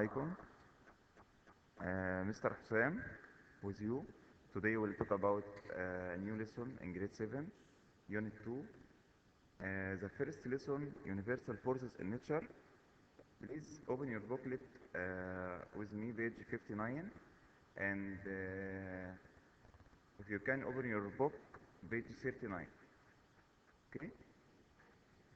عليكم. Mr. Hussein with you. Today we'll talk about a new lesson in grade 7, Unit 2. The first lesson, Universal Forces in Nature. Please open your booklet with me, page 59. And if you can open your book, page 39. Okay?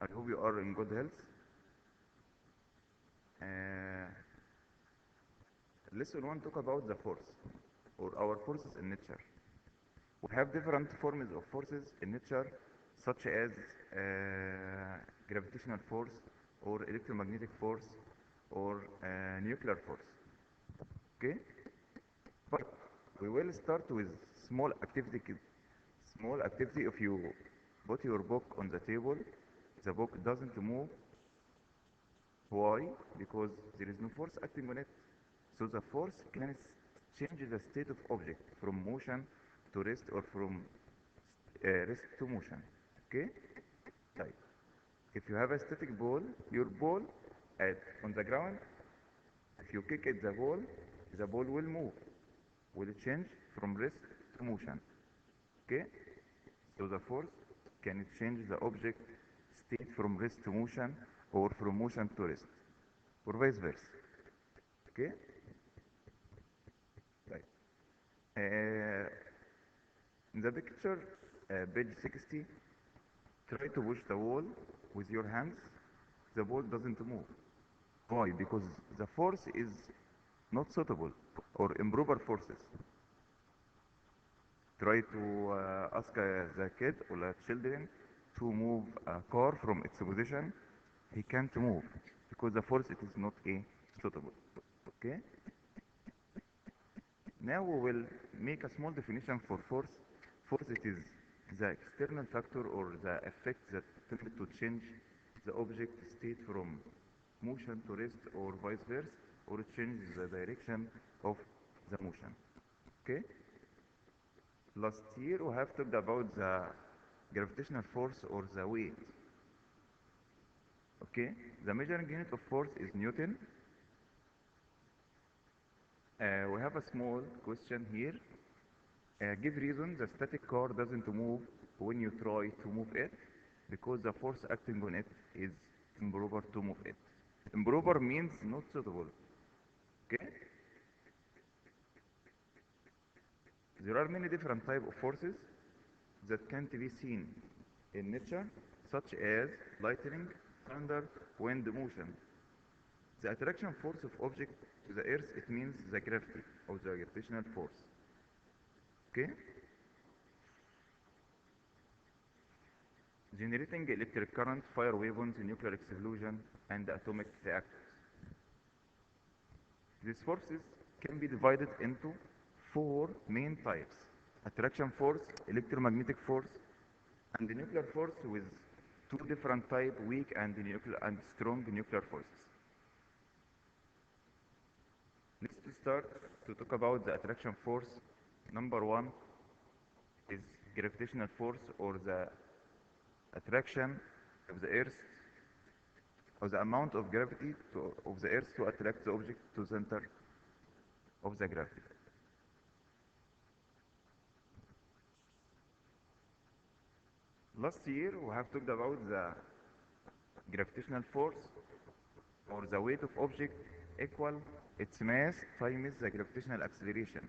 I hope you are in good health. Lesson 1 talk about the force or our forces in nature. We have different forms of forces in nature, such as gravitational force or electromagnetic force or nuclear force. Okay? But we will start with small activity. Small activity. If you put your book on the table, the book doesn't move. Why? Because there is no force acting on it. So the force can change the state of object from motion to rest or from rest to motion. Okay? Right. If you have a static ball, your ball on the ground, if you kick at the ball will move, will change from rest to motion. Okay? So the force can change the object state from rest to motion or from motion to rest, or vice versa. Okay? Right. In the picture, page 60, try to push the wall with your hands. The ball doesn't move. Why? Because the force is not suitable or improper forces. Try to ask the kid or the children to move a car from its position. He can't move because the force it is not suitable. Okay? Now we will make a small definition for force. Force it is the external factor or the effect that tends to change the object state from motion to rest or vice versa, or it changes the direction of the motion. Okay? Last year we have talked about the gravitational force or the weight. Okay? The measuring unit of force is Newton. We have a small question here. Give reason the static car doesn't move when you try to move it, because the force acting on it is improper to move it. Improper means not suitable. Okay? There are many different types of forces that can't be seen in nature, such as lightning, thunder, wind, motion. The attraction force of object to the earth, it means the gravity of the gravitational force. Okay? Generating electric current, fire weapons, nuclear explosion, and atomic reactors. These forces can be divided into 4 main types: attraction force, electromagnetic force, and the nuclear force, with 2 different types: weak and strong nuclear forces. Let's start to talk about the attraction force. Number 1 is gravitational force, or the attraction of the earth, or the amount of gravity of the earth to attract the object to the center of the gravity. Last year we have talked about the gravitational force, or the weight of object equal its mass times the gravitational acceleration.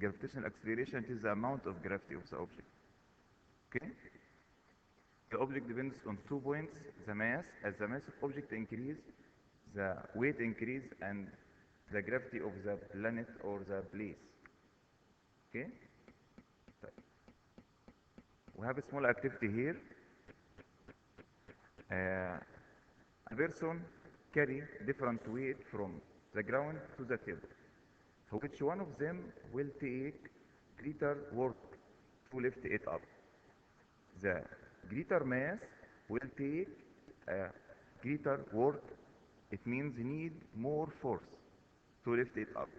Gravitational acceleration is the amount of gravity of the object. Okay? The object depends on 2 points: the mass. As the mass of object increase, the weight increase, and the gravity of the planet or the place. Okay? We have a small activity here. A person carry different weight from the ground to the table. So which one of them will take greater work to lift it up? The greater mass will take greater work. It means need more force to lift it up.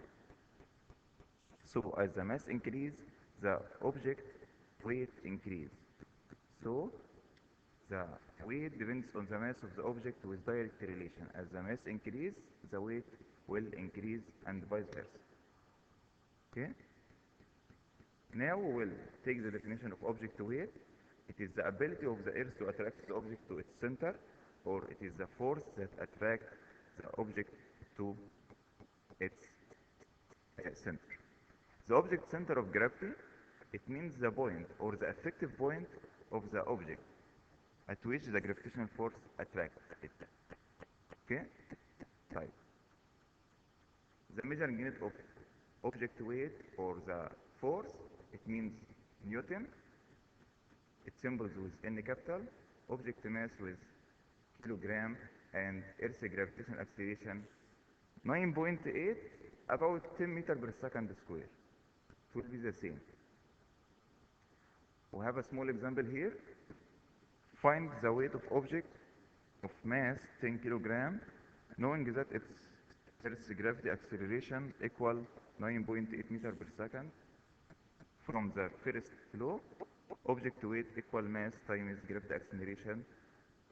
So as the mass increase, the object weight increase. So the weight depends on the mass of the object with direct relation. As the mass increase, the weight will increase and vice versa. Okay? Now we will take the definition of object weight. It is the ability of the earth to attract the object to its center, or it is the force that attracts the object to its center. The object center of gravity, it means the point or the effective point of the object at which the gravitational force attracts it. Okay? Right. The measuring unit of object weight or the force, it means Newton. It symbols with N capital, object mass with kilogram, and Earth's gravitational acceleration 9.8, about 10 meter per second square. It will be the same. We have a small example here. Find the weight of object of mass 10 kilogram, knowing that its Earth's gravity acceleration equal 9.8 meter per second. From the first law, object weight equal mass times gravity acceleration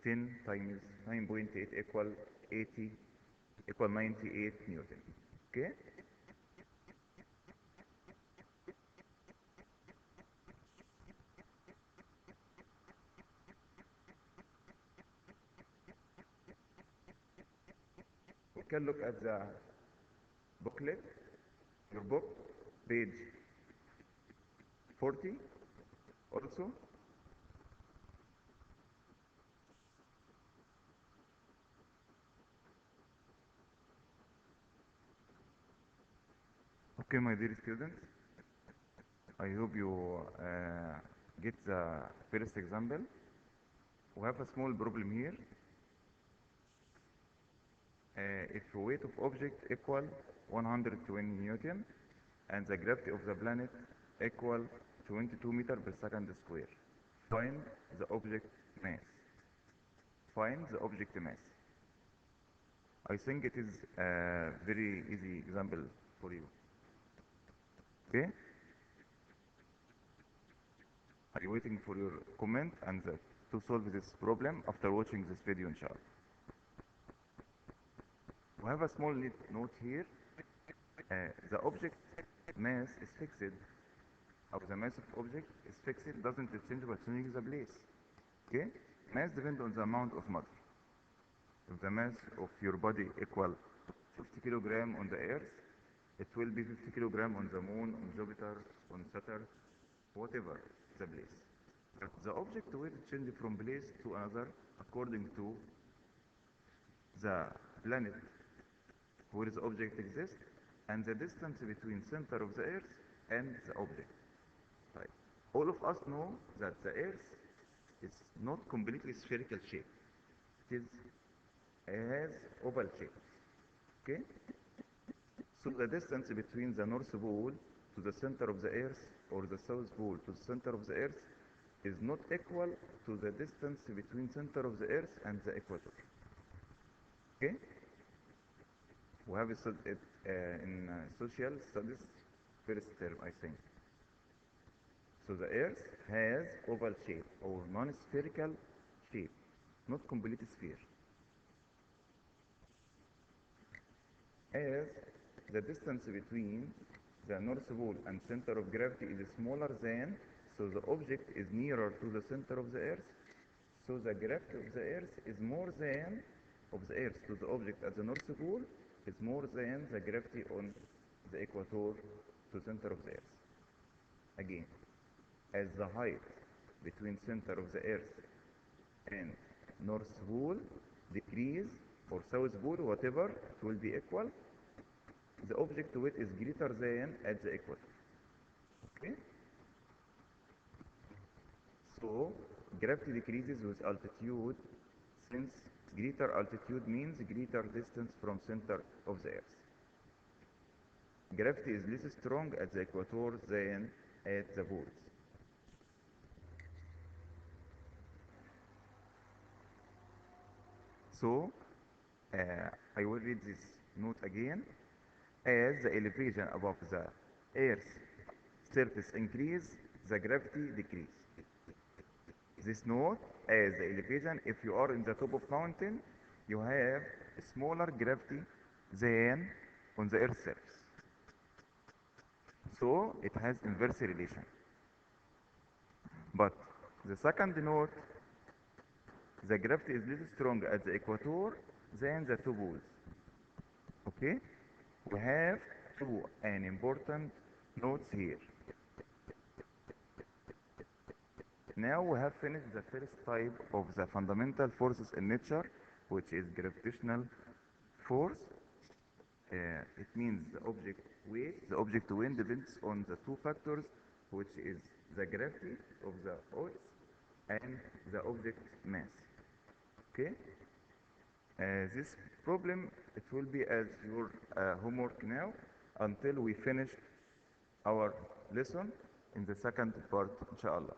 10 times 9.8 equal 80 equal 98 Newton. Okay? We can look at the booklet, your book, page 40 also. Okay, my dear students, I hope you get the first example. We have a small problem here. If weight of object equal 120 Newton and the gravity of the planet equal 22 meter per second square, find the object mass. Find the object mass. I think it is a very easy example for you. Okay? Are you waiting for your comment and to solve this problem after watching this video, inshallah? We have a small note here. The object mass is fixed, or the mass of object is fixed, doesn't change by changing the place. Okay? Mass depends on the amount of matter. If the mass of your body equal 50 kilogram on the earth, it will be 50 kilogram on the moon, on Jupiter, on Saturn, whatever the place. But the object will change from place to another according to the planet where the object exists and the distance between center of the earth and the object. Right. All of us know that the earth is not completely spherical shape. It has oval shape. Okay? So the distance between the North Pole to the center of the earth or the South Pole to the center of the earth is not equal to the distance between center of the earth and the equator. Okay? We have studied it in social studies, first term, I think. So the earth has oval shape or non-spherical shape, not complete sphere. As the distance between the North Pole and center of gravity is smaller than, so the object is nearer to the center of the earth, so the gravity of the earth is more than, of the earth to the object at the North Pole is more than the gravity on the equator to center of the earth. Again, as the height between center of the earth and North Pole decrease, or South Pole, whatever, it will be equal, the object weight is greater than at the equator. Okay? So, gravity decreases with altitude, since greater altitude means greater distance from center of the earth. Gravity is less strong at the equator than at the poles. So, I will read this note again. As the elevation above the Earth's surface increase, the gravity decrease. This note, as the elevation, if you are in the top of mountain, you have smaller gravity than on the Earth's surface. So it has inverse relation. But the second note, the gravity is little stronger at the equator than the two poles. Okay? We have two an important notes here. Now we have finished the first type of the fundamental forces in nature, which is gravitational force. It means the object weight. The object weight depends on the two factors, which is the gravity of the Earth and the object mass. Okay? This problem, it will be as your homework now until we finish our lesson in the second part, inshallah.